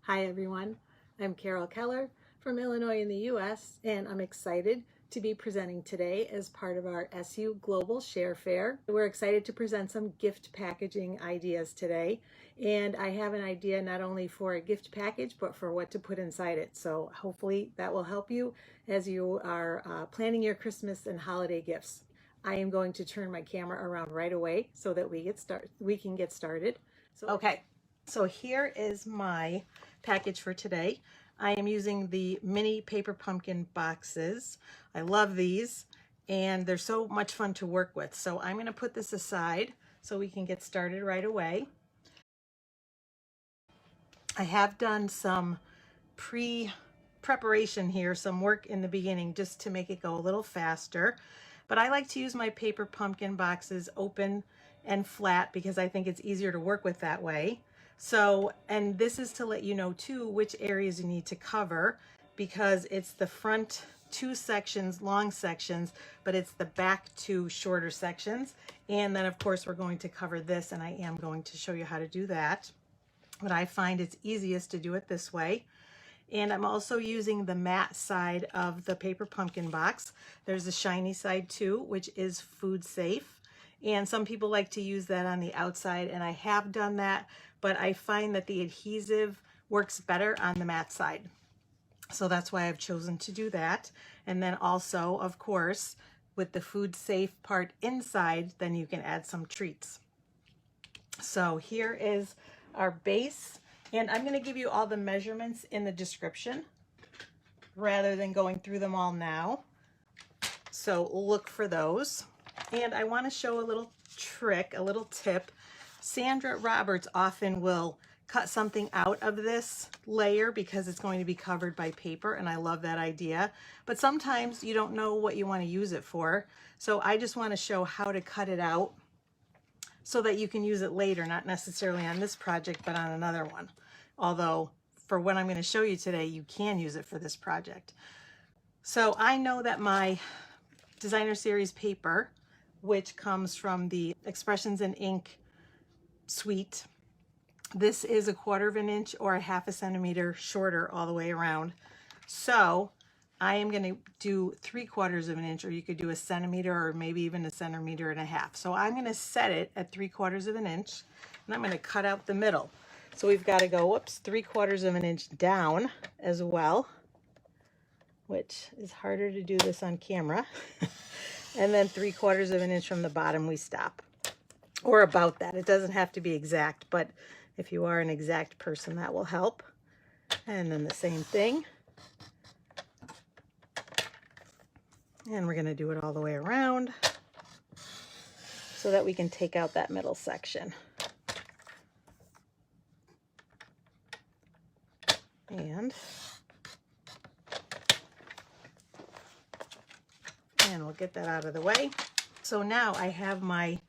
Hi everyone, I'm Carol Keller from Illinois in the US, and I'm excited to be presenting today as part of our SU Global Share Fair. We're excited to present some gift packaging ideas today, and I have an idea not only for a gift package but for what to put inside it. So hopefully that will help you as you are planning your Christmas and holiday gifts. I am going to turn my camera around right away so that we can get started. So here is my package for today. I am using the mini paper pumpkin boxes. I love these and they're so much fun to work with. So I'm going to put this aside so we can get started right away. I have done some preparation here, some work in the beginning just to make it go a little faster. But I like to use my paper pumpkin boxes open and flat because I think it's easier to work with that way. So, and this is to let you know too which areas you need to cover, because it's the front two sections, long sections, but it's the back two shorter sections. And then of course we're going to cover this, and I am going to show you how to do that. But I find it's easiest to do it this way. And I'm also using the matte side of the paper pumpkin box. There's a shiny side too, which is food safe. And some people like to use that on the outside, and I have done that, but I find that the adhesive works better on the matte side. So that's why I've chosen to do that. And then also, of course, with the food safe part inside, then you can add some treats. So here is our base. And I'm going to give you all the measurements in the description rather than going through them all now. So look for those. And I want to show a little trick, a little tip. Sandra Roberts often will cut something out of this layer because it's going to be covered by paper, and I love that idea. But sometimes you don't know what you want to use it for. So I just want to show how to cut it out so that you can use it later, not necessarily on this project, but on another one. Although for what I'm going to show you today, you can use it for this project. So I know that my designer series paper, which comes from the Expressions in Ink suite, this is 1/4 inch or 1/2 centimeter shorter all the way around. So I am going to do 3/4 inch, or you could do 1 centimeter, or maybe even 1.5 centimeters. So I'm going to set it at 3/4 inch, and I'm going to cut out the middle. So we've got to go, 3/4 inch down as well, which is harder to do this on camera. And then 3/4 inch from the bottom we stop, or about that. It doesn't have to be exact, but if you are an exact person, that will help. And then the same thing. And we're going to do it all the way around so that we can take out that middle section. And we'll get that out of the way. So now I have my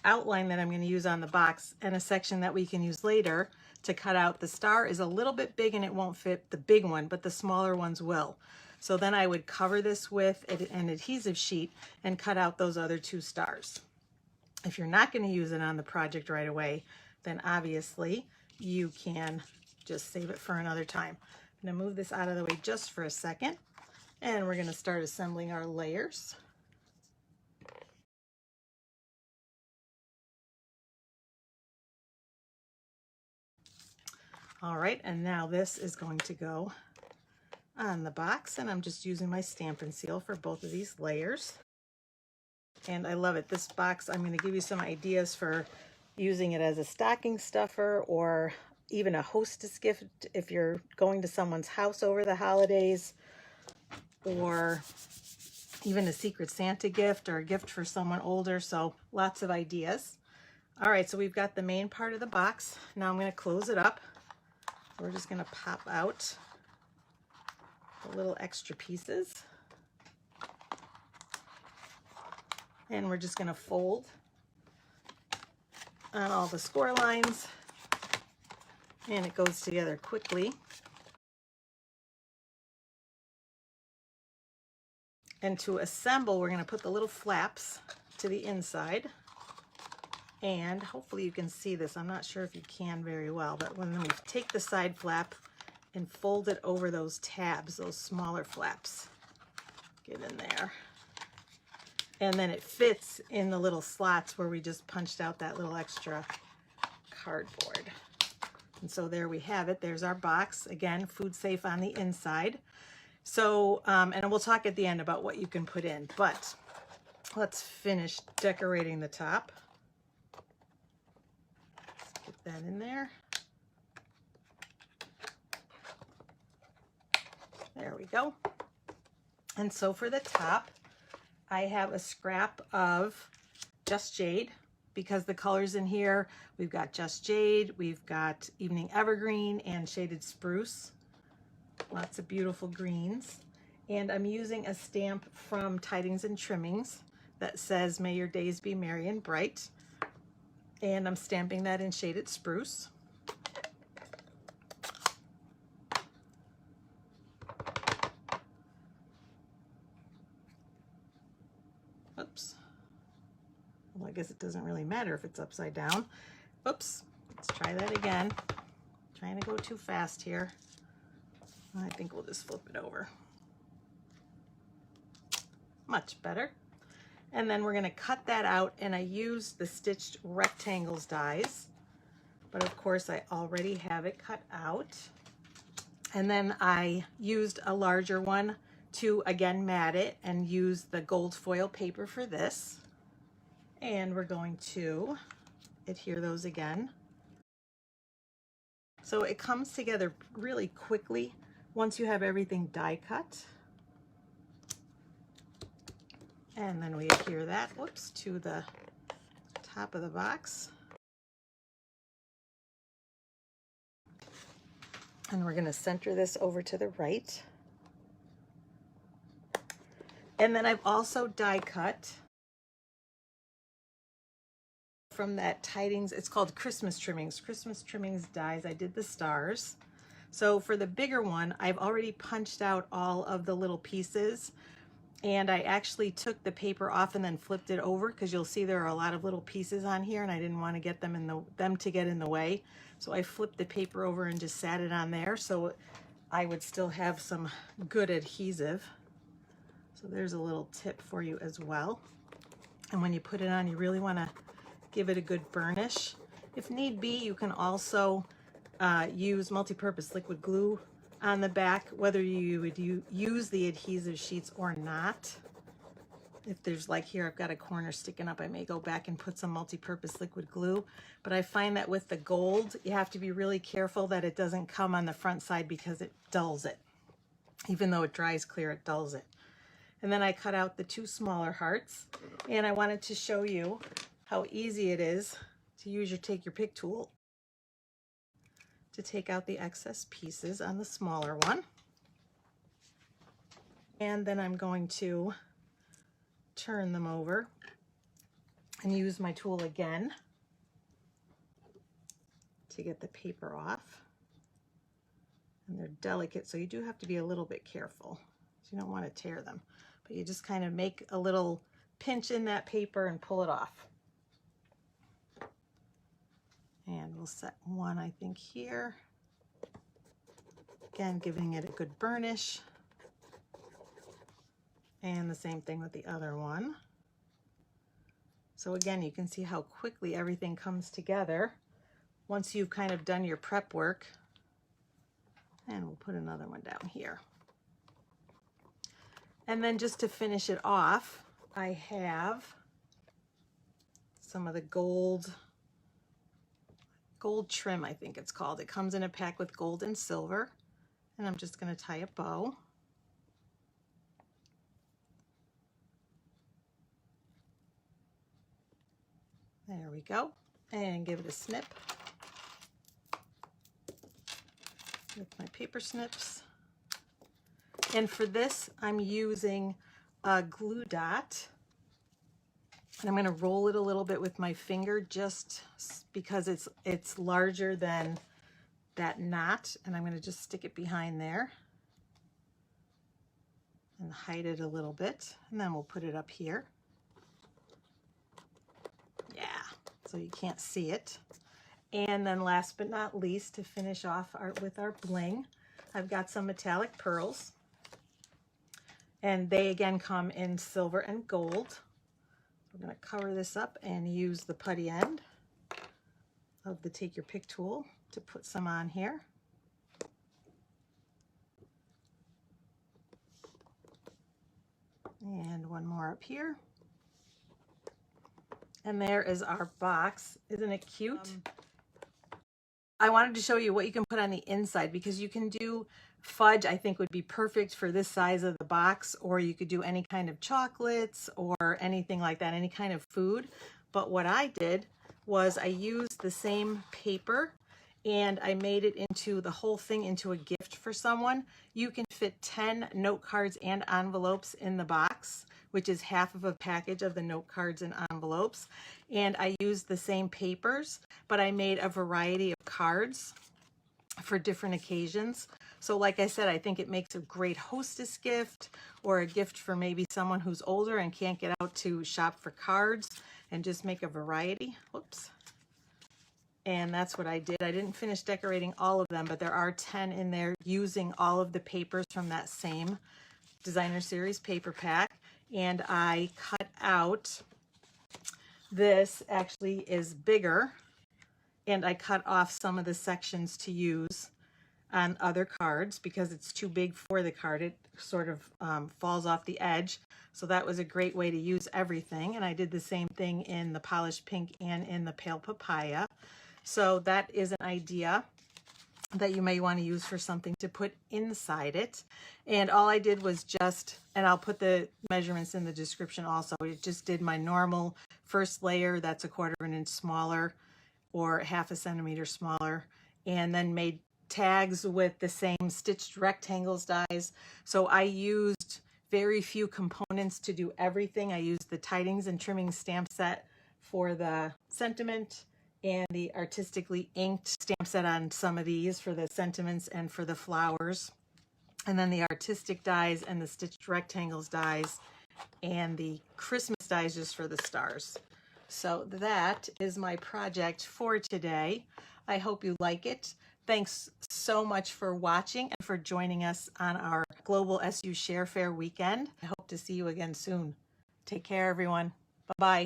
outline that I'm going to use on the box, and a section that we can use later to cut out. The star is a little bit big and it won't fit the big one, but the smaller ones will. So then I would cover this with an adhesive sheet and cut out those other 2 stars. If you're not going to use it on the project right away, then obviously you can just save it for another time. I'm going to move this out of the way just for a second, and we're going to start assembling our layers. All right, and now this is going to go on the box, and I'm just using my Stampin' Seal for both of these layers. And I love it. This box, I'm going to give you some ideas for using it as a stocking stuffer, or even a hostess gift if you're going to someone's house over the holidays, or even a Secret Santa gift, or a gift for someone older. So lots of ideas. All right, so we've got the main part of the box. Now I'm going to close it up. We're just going to pop out the little extra pieces, and we're just going to fold on all the score lines, and it goes together quickly. And to assemble, we're going to put the little flaps to the inside, and hopefully you can see this. I'm not sure if you can very well, but when we take the side flap and fold it over those tabs, those smaller flaps. Get in there. And then it fits in the little slots where we just punched out that little extra cardboard. And so there we have it. There's our box. Again, food safe on the inside. So, and we'll talk at the end about what you can put in, but let's finish decorating the top. Let's get that in there. There we go. And so for the top, I have a scrap of Just Jade, because the colors in here, we've got Just Jade, we've got Evening Evergreen and Shaded Spruce. Lots of beautiful greens. And I'm using a stamp from Tidings and Trimmings that says, "May your days be merry and bright." And I'm stamping that in Shaded Spruce. Oops. Well, I guess it doesn't really matter if it's upside down. Oops. Let's try that again. Trying to go too fast here. I think we'll just flip it over. Much better. And then we're going to cut that out, and I used the stitched rectangles dies, but of course I already have it cut out. And then I used a larger one to again mat it and use the gold foil paper for this. And we're going to adhere those again. So it comes together really quickly once you have everything die cut. And then we adhere that, whoops, to the top of the box. And we're going to center this over to the right. And then I've also die cut from that Tidings, it's called Christmas Trimmings dies. I did the stars. So for the bigger one, I've already punched out all of the little pieces, and I actually took the paper off and then flipped it over, because you'll see there are a lot of little pieces on here and I didn't want to get them to get in the way. So I flipped the paper over and just sat it on there so I would still have some good adhesive. So there's a little tip for you as well. And when you put it on, you really want to give it a good burnish. If need be, you can also use multi-purpose liquid glue on the back, whether you would use the adhesive sheets or not. If there's, like here, I've got a corner sticking up, I may go back and put some multi-purpose liquid glue. But I find that with the gold, you have to be really careful that it doesn't come on the front side, because it dulls it. Even though it dries clear, it dulls it. And then I cut out the two smaller hearts, and I wanted to show you how easy it is to use your take your pick tool to take out the excess pieces on the smaller one. And then I'm going to turn them over and use my tool again to get the paper off. And they're delicate, so you do have to be a little bit careful. So you don't want to tear them, but you just kind of make a little pinch in that paper and pull it off. And we'll set one, I think, here. Again, giving it a good burnish. And the same thing with the other one. So again, you can see how quickly everything comes together once you've kind of done your prep work. And we'll put another one down here. And then just to finish it off, I have some of the gold trim, I think it's called. It comes in a pack with gold and silver, and I'm just going to tie a bow. There we go, and give it a snip with my paper snips. And for this, I'm using a glue dot, and I'm going to roll it a little bit with my finger just because it's larger than that knot, and I'm going to just stick it behind there and hide it a little bit, and then we'll put it up here. Yeah, so you can't see it. And then last but not least, to finish off with our bling, I've got some metallic pearls, and they again come in silver and gold. We're going to cover this up and use the putty end of the Take Your Pick tool to put some on here. And one more up here. And there is our box. Isn't it cute? I wanted to show you what you can put on the inside, because you can do fudge. I think would be perfect for this size of the box, or you could do any kind of chocolates or anything like that, any kind of food. But what I did was I used the same paper and I made it into the whole thing into a gift for someone. You can fit 10 note cards and envelopes in the box, which is half of a package of the note cards and envelopes. And I used the same papers, but I made a variety of cards for different occasions. So like I said, I think it makes a great hostess gift, or a gift for maybe someone who's older and can't get out to shop for cards, and just make a variety. Whoops. And that's what I did. I didn't finish decorating all of them, but there are 10 in there using all of the papers from that same designer series paper pack. And I cut out, this actually is bigger, and I cut off some of the sections to use on other cards because it's too big for the card. It sort of falls off the edge. So that was a great way to use everything. And I did the same thing in the polished pink and in the pale papaya. So that is an idea that you may want to use for something to put inside it. And all I did was just, and I'll put the measurements in the description also, it just did my normal first layer, that's 1/4 inch smaller or 1/2 centimeter smaller, and then made tags with the same stitched rectangles dies. So I used very few components to do everything. I used the Tidings and Trimmings stamp set for the sentiment, and the Artistically inked stamp set on some of these for the sentiments and for the flowers. And then the artistic dies and the stitched rectangles dies and the Christmas dies just for the stars. So that is my project for today. I hope you like it. Thanks so much for watching and for joining us on our Global SU Share Fair weekend. I hope to see you again soon. Take care, everyone. Bye-bye.